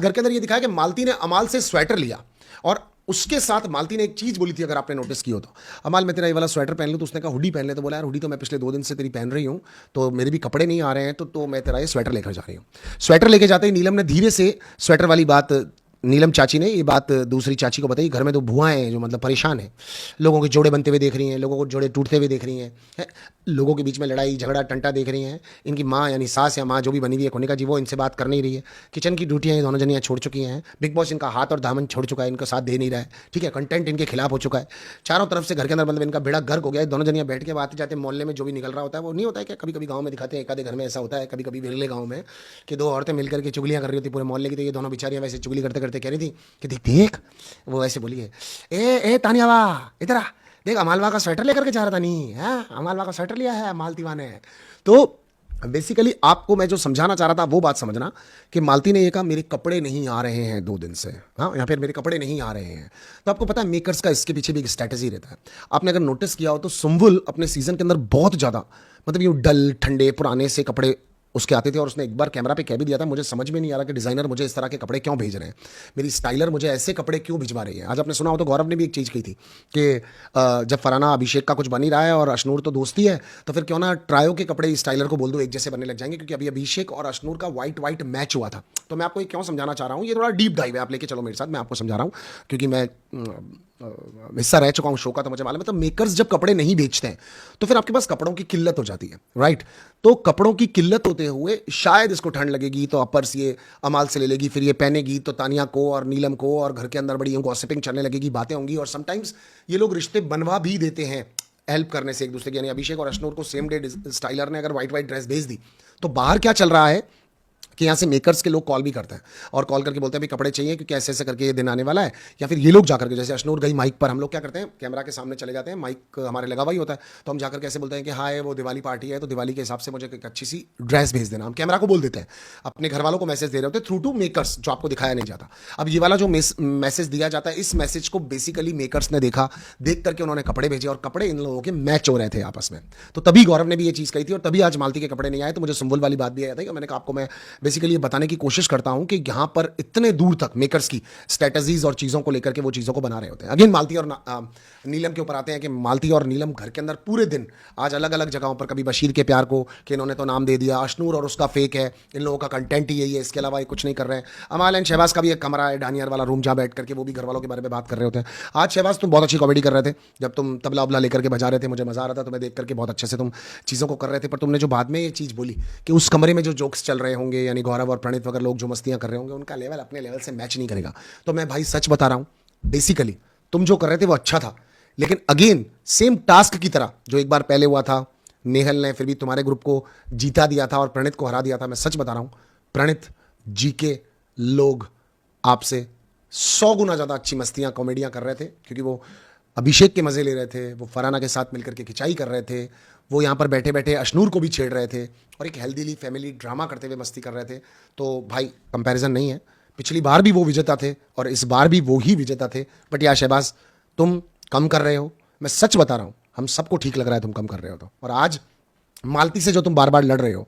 घर के अंदर ये दिखाया कि मालती ने अमाल से स्वेटर लिया और उसके साथ मालती ने एक चीज बोली थी, अगर आपने नोटिस की हो तो, अमाल मैं तेरा ये वाला स्वेटर पहन लूं, तो उसने कहा हुडी पहन ले। तो बोला यार हुडी तो मैं पिछले 2 दिन से तेरी पहन रही हूं, तो मेरे भी कपड़े नहीं आ रहे हैं, तो मैं तेरा ये स्वेटर लेकर जा रही हूं। स्वेटर लेके जाते ही नीलम ने धीरे से स्वेटर वाली बात, नीलम चाची ने ये बात दूसरी चाची को बताई। घर में तो बुआएं हैं जो मतलब परेशान हैं, लोगों के जोड़े बनते हुए देख रही हैं, लोगों को जोड़े टूटते हुए देख रही हैं, लोगों के बीच में लड़ाई झगड़ा टंटा देख रही हैं। इनकी माँ यानी सास या माँ जो भी बनी हुई है कोनिका जी, वो इनसे बात कर नहीं रही है। किचन की ड्यूटियाँ ये दोनों जनियाँ छोड़ चुकी हैं। बिग बॉस इनका हाथ और दामन छोड़ चुका है, इनका साथ दे नहीं रहा है। ठीक है, कंटेंट इनके खिलाफ हो चुका है। चारों तरफ से घर के अंदर मतलब इनका बेड़ा गर्क हो गया है। दोनों जनियाँ बैठ के आते जाते मोहल्ले में जो भी निकल रहा होता है, वो नहीं होता है कि कभी कभी गाँव में दिखाते हैं, एक आधे घर में ऐसा होता है, कभी कभी विरले गाँव में, कि दो औरतें मिलकर के चुगलियाँ कर रही होती पूरे मोहल्ले की। तो ये दोनों बेचारियाँ वैसे चुगली करते करते कह रही थी कि देख देख, वो ऐसे बोली है, ए तानियावा इधर आ, देख अमालवा का स्वेटर लेकर के जा रहा था, नहीं है अमालवा का स्वेटर लिया है मालतीवा ने। तो बेसिकली आपको मैं जो समझाना चाह रहा था वो बात समझना कि मालती ने ये कहा मेरे कपड़े नहीं आ रहे हैं 2 दिन से, हाँ, या फिर मेरे कपड़े नहीं आ रहे हैं। तो आपको पता है मेकर्स का इसके पीछे भी एक स्ट्रैटेजी रहता है। आपने अगर नोटिस किया हो तो सुम्बुल अपने सीजन के अंदर बहुत ज़्यादा मतलब ये डल ठंडे पुराने से कपड़े उसके आते थे, और उसने एक बार कैमरा पे कह भी दिया था, मुझे समझ में नहीं आ रहा कि डिज़ाइनर मुझे इस तरह के कपड़े क्यों भेज रहे हैं, मेरी स्टाइलर मुझे ऐसे कपड़े क्यों भिजवा रही है। आज आपने सुना हो तो गौरव ने भी एक चीज़ कही थी कि जब फराना अभिषेक का कुछ बन ही रहा है और अशनूर तो दोस्ती है, तो फिर क्यों ना ट्रायो के कपड़े स्टाइलर को बोल दो एक जैसे बनने लग जाएंगे, क्योंकि अभी अभिषेक और अशनूर का वाइट वाइट मैच हुआ था। तो मैं आपको ये क्यों समझाना चाह रहा हूँ, ये थोड़ा डीप डाइव है, आप लेके चलो मेरे साथ, मैं आपको समझा रहा हूँ क्योंकि मैं हिस्सा रह चुका हूँ शो का, तो मुझे मालूम है। तो मेकर्स जब कपड़े नहीं बेचते हैं तो फिर आपके पास कपड़ों की किल्लत हो जाती है, राइट। तो कपड़ों की किल्लत होते हुए शायद इसको ठंड लगेगी तो अपर्स ये अमाल से ले लेगी, फिर ये पहनेगी तो तानिया को और नीलम को, और घर के अंदर बड़ी गॉसिपिंग चलने लगेगी, बातें होंगी, और समटाइम्स ये लोग रिश्ते बनवा भी देते हैं हेल्प करने से एक दूसरे के। यानी अभिषेक और अशनूर को सेम डे स्टाइलर ने अगर वाइट वाइट ड्रेस भेज दी, तो बाहर क्या चल रहा है कि यहाँ से मेकर्स के लोग कॉल भी करते हैं और कॉल करके बोलते हैं भाई कपड़े चाहिए क्योंकि ऐसे ऐसे करके ये दिन आने वाला है। या फिर ये लोग जाकर के, जैसे अशनूर गई माइक पर, हम लोग क्या करते हैं कैमरा के सामने चले जाते हैं, माइक हमारे लगा हुआ ही होता है, तो हम जाकर के ऐसे बोलते हैं कि हाँ वो दिवाली पार्टी है, तो दिवाली के हिसाब से मुझे एक अच्छी सी ड्रेस भेज देना। हम कैमरा को बोल देते हैं, अपने घर वालों को मैसेज दे रहे होते हैं थ्रू टू मेकर्स, जो आपको दिखाया नहीं जाता। अब ये वाला जो मैसेज दिया जाता है, इस मैसेज को बेसिकली मेकर्स ने देखा, देख करके उन्होंने कपड़े भेजे और कपड़े इन लोगों के मैच हो रहे थे आपस में। तो तभी गौरव ने भी ये चीज़ कही थी और तभी आज मालती के कपड़े नहीं आए। तो मुझे सुंबुल वाली बात भी आई थी, मैंने कहा आपको मैं बेसिकली ये बताने की कोशिश करता हूं कि यहां पर इतने दूर तक मेकर्स की स्ट्रेटजीज और चीजों को लेकर के वो चीजों को बना रहे होते हैं। अगेन मालती और नीलम के ऊपर आते हैं कि मालती और नीलम घर के अंदर पूरे दिन आज अलग अलग जगहों पर, कभी बशीर के प्यार को कि इन्होंने तो नाम दे दिया, अशनूर और उसका फेक है, इन लोगों का कंटेंट ही यही है, इसके अलावा ये कुछ नहीं कर रहे हैं। अमाल एंड शहबाज का भी एक कमरा है, डानियर वाला रूम, जहां बैठ करके वो भी घर वालों के बारे में बात कर रहे होते हैं। आज शहबाज तुम बहुत अच्छी कॉमेडी कर रहे थे, जब तुम तबला उबला लेकर के बजा रहे थे, मुझे मजा आ रहा था, तुम्हें देख करके बहुत अच्छे से तुम चीज़ों को कर रहे थे। पर तुमने जो बाद में ये चीज़ बोली कि उस कमरे में जो जोक्स चल रहे होंगे, यानी गौरव और प्रणीत वगैरह लोग जो मस्तियां कर रहे होंगे, उनका लेवल अपने लेवल से मैच नहीं करेगा। तो मैं भाई सच बता रहा हूं, बेसिकली तुम जो कर रहे थे वो अच्छा था, लेकिन अगेन सेम टास्क की तरह जो एक बार पहले हुआ था, नेहल ने फिर भी तुम्हारे ग्रुप को जीता दिया था और प्रणीत को हरा दिया था। मैं सच बता रहा हूं, प्रणीत जी के लोग आपसे 100 गुना ज्यादा अच्छी मस्तियां कॉमेडियां कर रहे थे, क्योंकि वो अभिषेक के मजे ले रहे थे, वो फराना के साथ मिलकर के खिंचाई कर रहे थे, वो यहाँ पर बैठे बैठे अशनूर को भी छेड़ रहे थे और एक हेल्दीली फैमिली ड्रामा करते हुए मस्ती कर रहे थे। तो भाई कंपैरिजन नहीं है, पिछली बार भी वो विजेता थे और इस बार भी वो ही विजेता थे। बट यार शहबाज तुम कम कर रहे हो, मैं सच बता रहा हूं, हम सबको ठीक लग रहा है तुम कम कर रहे हो। तो और आज मालती से जो तुम बार बार लड़ रहे हो,